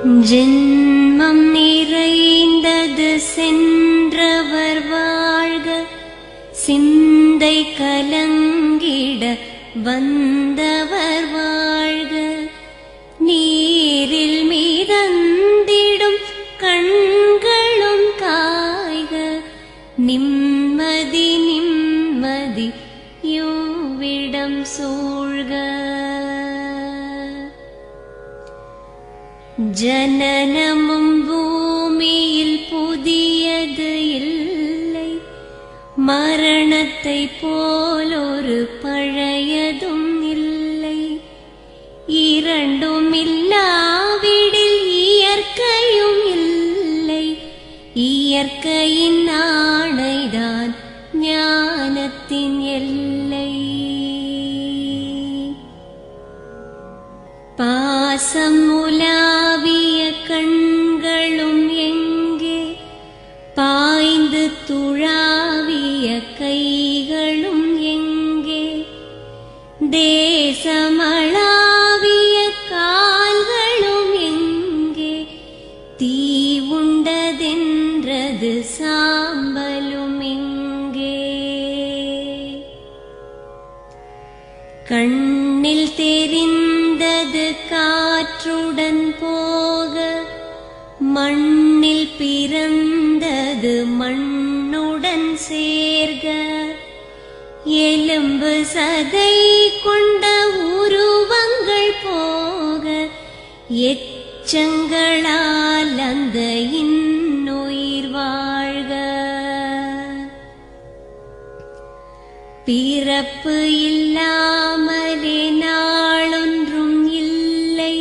ஜென்மம் நிறைந்தது சென்றவர் வாழ்க, சிந்தை கலங்கிட வந்தவர் வாழ்க. நீரில் மிதந்திடும் கண்களும் காய்க, நிம்மதி நிம்மதி யோவிடம் சூழ்க. ஜனனமும் பூமியில் புதியது இல்லை, மரணத்தை போலொரு பழையதும் இல்லை. இரண்டும் இல்லாவிடில் இயற்கையும் இல்லை, இயற்கையின் ஆணைதான் ஞானத்தின் எல்லை. பாசம் உலாவிய கண்களும் எங்கே, பாய்ந்து துழாவிய கைகளும் எங்கே, தேசமளாவிய கால்களும் எங்கே, தீ உண்டதென்றது சாம்பலும் எங்கே. கண்ணில் தெரிந்தது காற்றுடன் போக, மண்ணில் பிறந்தது மண்ணுடன் சேர்க. எலும்பு சதை கொண்ட உருவங்கள் போக, எச்சங்களால் அந்த இன்னுயிர் வாழ்க. பிறப்பு இல்லாமலே நாளொன்றும் இல்லை,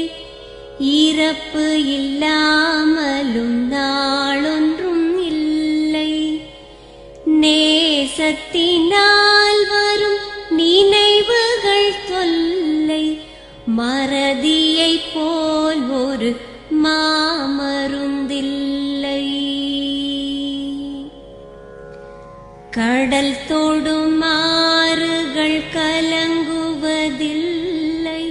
இறப்பு இல்லாமலும் நாளொன்றும் இல்லை. நேசத்தினால் வரும் நினைவுகள் தொல்லை, மறதியைப் போல் ஒரு மாமருந்தில்லை. கடல் தொடும் ஆறுகள் கலங்குவதில்லை,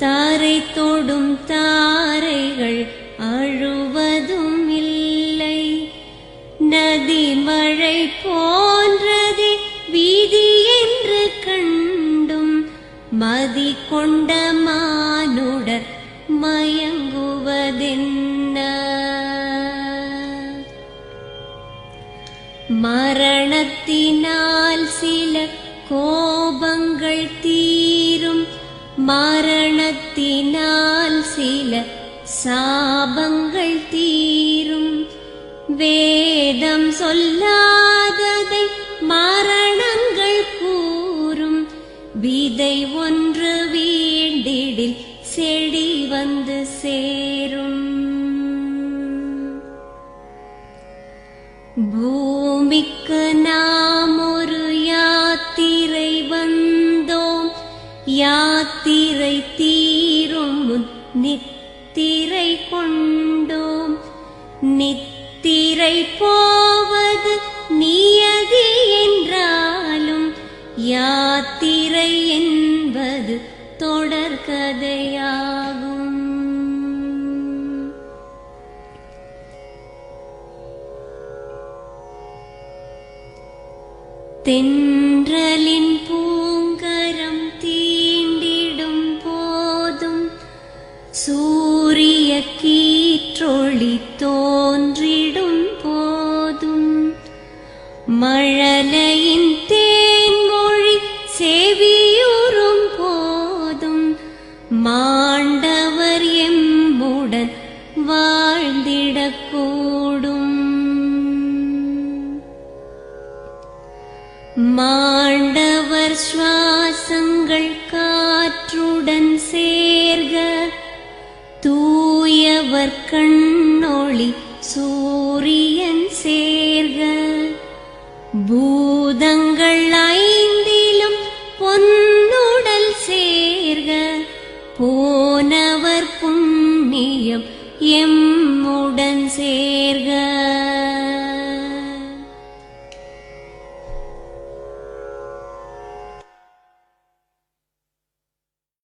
தாரை தொடும் தாரைகள் அழுவதும் இல்லை. நதி மழை போன்றதே வீதி என்று கண்டும், மதி கொண்ட மானுடர் மயங்குவதென்ன. மரணத்தினால் சில கோபங்கள் தீரும், மரணத்தினால் சில சாபங்கள் தீரும். வேதம் சொல்லாததை மரணங்கள் கூறும், விதை ஒன்று வீண்டிடில் செடி வந்து சேரும். பூமிக்கு நாம் ஒரு யாத்திரை வந்தோம், யாத்திரை தீரும் முன் நித்திரை கொண்டோம். நித்திரை போவது நியதி என்றாலும், யாத்திரை என்பது தொடர்கதையாகும். தென்றலின்